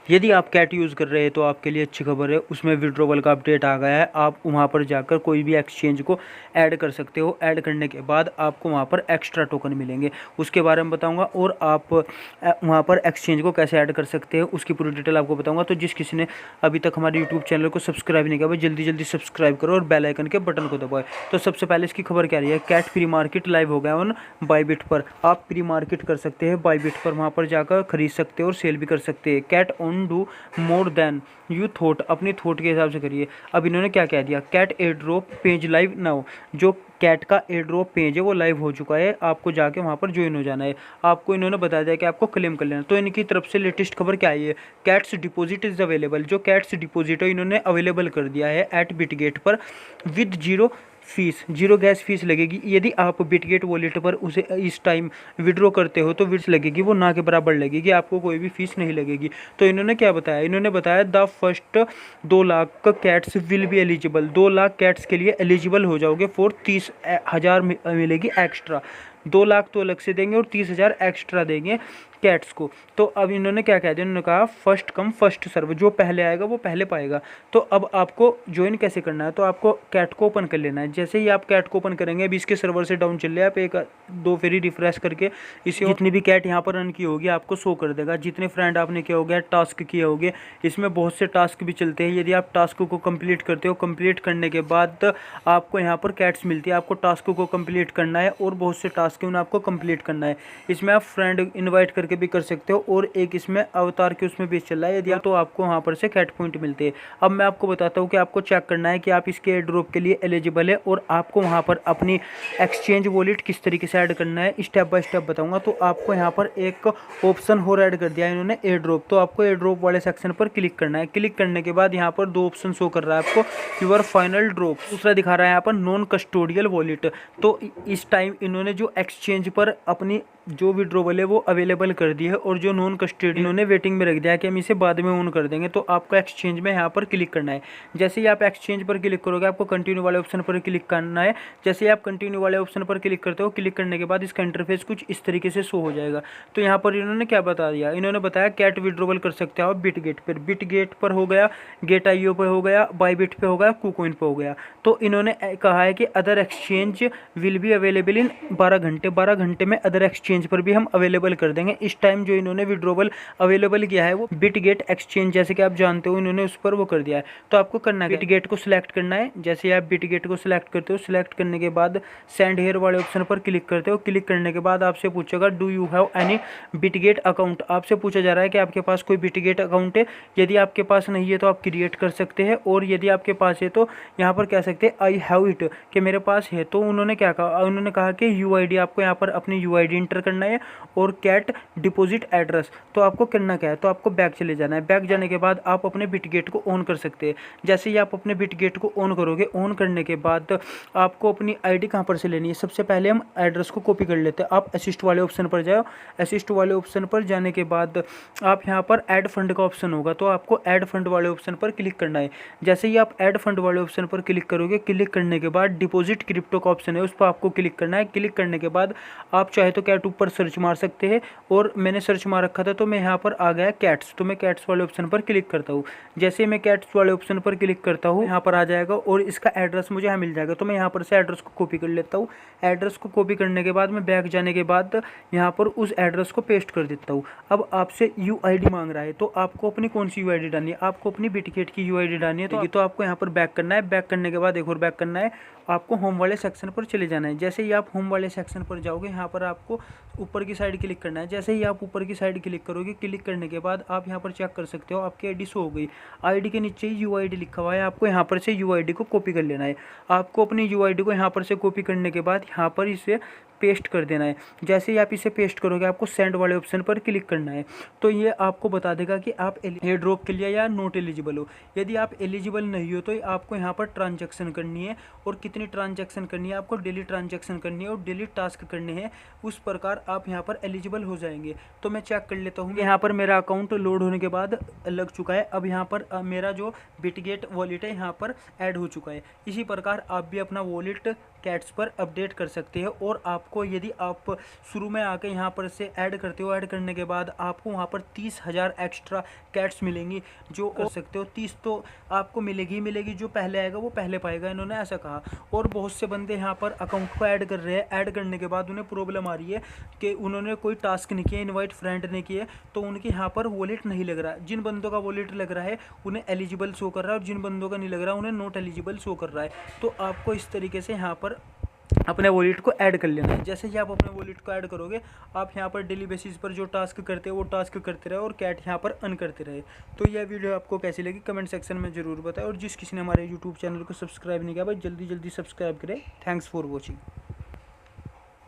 यदि आप cat use कर रहे हैं तो आपके लिए अच्छी खबर है, उसमें विड्रॉवल का अपडेट आ गया है। आप वहां पर जाकर कोई भी एक्सचेंज को ऐड कर सकते हो। ऐड करने के बाद आपको वहां पर एक्स्ट्रा टोकन मिलेंगे, उसके बारे में बताऊंगा। और आप वहां पर एक्सचेंज को कैसे ऐड कर सकते हैं उसकी पूरी डिटेल आपको बताऊंगा। तो जिस किसी ने अभी तक हमारे यूट्यूब चैनल को सब्सक्राइब नहीं किया वो जल्दी जल्दी सब्सक्राइब करो और बेल आइकन के बटन को दबाए। तो सबसे पहले इसकी खबर क्या रही है, कैट प्री मार्केट लाइव हो गया ऑन बाईबिट पर। आप प्री मार्केट कर सकते हैं बाईबिट पर, वहां पर जाकर खरीद सकते हो और सेल भी कर सकते हैं। CAT on do more than you thought, अपनी थॉट के हिसाब से करिए। अब इन्होंने क्या कह दिया, CAT air drop page live now. जो कैट का एयर ड्रॉप पेज है वो लाइव हो चुका है, आपको जाके वहाँ पर ज्वाइन हो जाना है। आपको इन्होंने बता दिया कि आपको क्लेम कर लेना। तो इनकी तरफ से लेटेस्ट खबर क्या आई है, कैट्स डिपॉजिट इज अवेलेबल। जो कैट्स डिपॉजिट है इन्होंने अवेलेबल कर दिया है एट बिटगेट पर with zero fees, zero gas fees लगेगी। यदि आप बिटगेट वॉलेट पर उसे इस टाइम विड्रॉ करते हो तो फीस लगेगी, वो ना के बराबर लगेगी, आपको कोई भी फीस नहीं लगेगी। तो इन्होंने क्या बताया, इन्होंने बताया the first 2 lakh cats will be eligible. 2 lakh cats के लिए एलिजिबल हो जाओगे फॉर 30,000 मिलेगी एक्स्ट्रा। 2 लाख तो अलग से देंगे और 30,000 एक्स्ट्रा देंगे कैट्स को। तो अब इन्होंने क्या कह दिया, इन्होंने कहा फर्स्ट कम फर्स्ट सर्व, जो पहले आएगा वो पहले पाएगा। तो अब आपको ज्वाइन कैसे करना है, तो आपको कैट को ओपन कर लेना है। जैसे ही आप कैट को ओपन करेंगे, अभी इसके सर्वर से डाउन चल रहे हैं, आप एक दो फेरी रिफ्रेश करके इसे जितनी भी कैट यहाँ पर रन की होगी आपको शो कर देगा। जितने फ्रेंड आपने किया होगा, टास्क किए होंगे, इसमें बहुत से टास्क भी चलते हैं। यदि आप टास्क को कंप्लीट करते हो, कंप्लीट करने के बाद आपको यहाँ पर कैट्स मिलती है। आपको टास्क को कंप्लीट करना है और बहुत से टास्क उन्हें आपको कंप्लीट करना है। इसमें आप फ्रेंड इन्वाइट करके भी कर सकते हो और एक इसमें अवतार के उसमें भी चल रहा है। यदि आप तो आपको वहाँ पर से कैट पॉइंट मिलते हैं। अब मैं आपको बताता हूँ कि आपको चेक करना है कि आप इसके एयर ड्रॉप के लिए एलिजिबल है और आपको वहाँ पर अपनी एक्सचेंज वॉलेट किस तरीके से ऐड करना है, स्टेप बाय स्टेप बताऊंगा। तो आपको यहाँ पर एक ऑप्शन और ऐड कर दिया है इन्होंने, एयर ड्रॉप। तो आपको एयर ड्रॉप वाले सेक्शन पर क्लिक करना है। क्लिक करने के बाद यहाँ पर 2 ऑप्शन शो कर रहा है आपको, यूर फाइनल ड्रॉप, दूसरा दिखा रहा है यहाँ पर नॉन कस्टोडियल वॉलेट। तो इस टाइम इन्होंने जो एक्सचेंज पर अपनी जो विड्रॉवल है वो अवेलेबल कर दी है और जो नॉन कस्टडी इन्होंने वेटिंग में रख दिया है कि हम इसे बाद में ऑन कर देंगे। तो आपको एक्सचेंज में यहाँ पर क्लिक करना है। जैसे ही आप एक्सचेंज पर क्लिक करोगे आपको कंटिन्यू वाले ऑप्शन पर क्लिक करना है। जैसे ही आप कंटिन्यू वाले ऑप्शन पर क्लिक करते हो, क्लिक करने के बाद इसका इंटरफेस कुछ इस तरीके से शो हो जाएगा। तो यहाँ पर इन्होंने क्या बता दिया, इन्होंने बताया कैट विड्रॉवल कर सकते हो आप बिटगेट पर, बिटगेट पर हो गया, गेट.io पर हो गया, बाईबिट पे हो गया, कुकॉइन पे हो गया। तो इन्होंने कहा है कि other exchange will be available in 12 घंटे, 12 घंटे में अदर एक्सचेंज पर भी हम अवेलेबल कर देंगे। इस टाइम जो इन्होंने विड्रॉवल अवेलेबल किया है वो बिटगेट एक्सचेंज, जैसे कि आप जानते हो इन्होंने उस पर वो कर दिया है। तो आपको करना है बिटगेट को सिलेक्ट करना है। जैसे आप बिटगेट को सिलेक्ट करते हो, सिलेक्ट करने के बाद सेंड हेयर वाले ऑप्शन पर क्लिक करते हो। क्लिक करने के बाद आपसे पूछेगा do you have any Bitget account. आपसे पूछा जा रहा है कि आपके पास कोई बिटगेट अकाउंट है। यदि आपके पास नहीं है तो आप क्रिएट कर सकते हैं, और यदि आपके पास है तो यहाँ पर कह सकते हैं आई हैव इट, कि मेरे पास है। तो उन्होंने क्या कहा, उन्होंने कहा कि यूआईडी, आपको यहाँ पर अपनी यूआईडी इंटर करना है और कैट डिपॉजिट एड्रेस। तो आपको करना क्या है, तो आपको बैक चले जाना है। बैक जाने के बाद आप अपने बिटगेट को ऑन कर सकते हैं। जैसे ही आप अपने बिटगेट को ऑन करोगे, ऑन करने के बाद आपको अपनी आईडी कहाँ पर से लेनी है, सबसे पहले हम एड्रेस को कॉपी कर लेते हैं। आप असिस्ट वाले ऑप्शन पर जाओ। असिस्ट वाले ऑप्शन पर जाने के बाद आप यहाँ पर ऐड फंड का ऑप्शन होगा, तो आपको ऐड फंड वाले ऑप्शन पर क्लिक करना है। जैसे ही आप ऐड फंड वाले ऑप्शन पर क्लिक करोगे, क्लिक करने के बाद डिपॉजिट क्रिप्टो का ऑप्शन है, उस पर आपको क्लिक करना है। क्लिक करने के बाद आप चाहे तो कैट ऊपर सर्च मार सकते हैं, और मैंने सर्च मार रखा था तो मैं यहाँ पर आ गया कैट्स। तो मैं कैट्स वाले ऑप्शन पर क्लिक करता हूँ। जैसे ही मैं कैट्स वाले ऑप्शन पर क्लिक करता हूँ, यहाँ पर आ जाएगा और इसका एड्रेस मुझे यहाँ मिल जाएगा। तो मैं यहाँ पर से एड्रेस को कॉपी कर लेता हूँ। एड्रेस को कॉपी करने के बाद मैं बैक जाने के बाद यहाँ पर उस एड्रेस को पेस्ट कर देता हूँ। अब आपसे यूआईडी मांग रहा है, तो आपको अपनी कौन सी यूआईडी डालनी है, आपको अपनी बिटगेट की यूआईडी डालनी है। तो आपको यहाँ पर बैक करना है। बैक करने के बाद एक और बैक करना है, आपको होम वाले सेक्शन पर चले जाना है। जैसे ही आप होम वाले सेक्शन पर जाओगे, यहाँ पर आपको ऊपर की साइड क्लिक करना है। जैसे ही आप ऊपर की साइड क्लिक करोगे, क्लिक करने के बाद आप यहाँ पर चेक कर सकते हो आपकी आईडी शो हो गई। आईडी के नीचे ही यूआईडी लिखा हुआ है, आपको यहाँ पर से यूआईडी को कॉपी कर लेना है। आपको अपनी यूआईडी को यहाँ पर से कॉपी करने के बाद यहाँ पर इसे पेस्ट कर देना है। जैसे ही आप इसे पेस्ट करोगे, आपको सेंड वाले ऑप्शन पर क्लिक करना है। तो ये आपको बता देगा कि आप एयर ड्रॉप के लिए या नॉट एलिजिबल हो। यदि आप एलिजिबल नहीं हो तो आपको यहाँ पर ट्रांजैक्शन करनी है, और कितनी ट्रांजैक्शन करनी है, आपको डेली ट्रांजैक्शन करनी है और डेली टास्क करने हैं, उस प्रकार आप यहाँ पर एलिजिबल हो जाएंगे। तो मैं चेक कर लेता हूँ। यहाँ पर मेरा अकाउंट लोड होने के बाद लग चुका है। अब यहाँ पर मेरा जो बिटगेट वॉलेट है यहाँ पर ऐड हो चुका है। इसी प्रकार आप भी अपना वॉलेट कैट्स पर अपडेट कर सकते हैं। और आपको यदि आप शुरू में आके यहाँ पर से ऐड करते हो, ऐड करने के बाद आपको वहाँ पर 30,000 एक्स्ट्रा कैट्स मिलेंगी जो कर सकते हो। 30 तो आपको मिलेगी ही मिलेगी, जो पहले आएगा वो पहले पाएगा, इन्होंने ऐसा कहा। और बहुत से बंदे यहाँ पर अकाउंट को ऐड कर रहे हैं, ऐड करने के बाद उन्हें प्रॉब्लम आ रही है कि उन्होंने कोई टास्क नहीं किया, इनवाइट फ्रेंड नहीं किए, तो उनके यहाँ पर वॉलेट नहीं लग रहा। जिन बंदों का वॉलेट लग रहा है उन्हें एलिजिबल शो कर रहा है, और जिन बंदों का नहीं लग रहा उन्हें नॉट एलिजिबल शो कर रहा है। तो आपको इस तरीके से यहाँ पर अपने वॉलेट को ऐड कर लेना है। जैसे ही आप अपने वॉलेट को ऐड करोगे, आप यहाँ पर डेली बेसिस पर जो टास्क करते हो वो टास्क करते रहे और कैट यहाँ पर अर्न करते रहे। तो यह वीडियो आपको कैसी लगी कमेंट सेक्शन में ज़रूर बताएं, और जिस किसी ने हमारे यूट्यूब चैनल को सब्सक्राइब नहीं किया भाई जल्दी जल्दी सब्सक्राइब करें। Thanks for watching.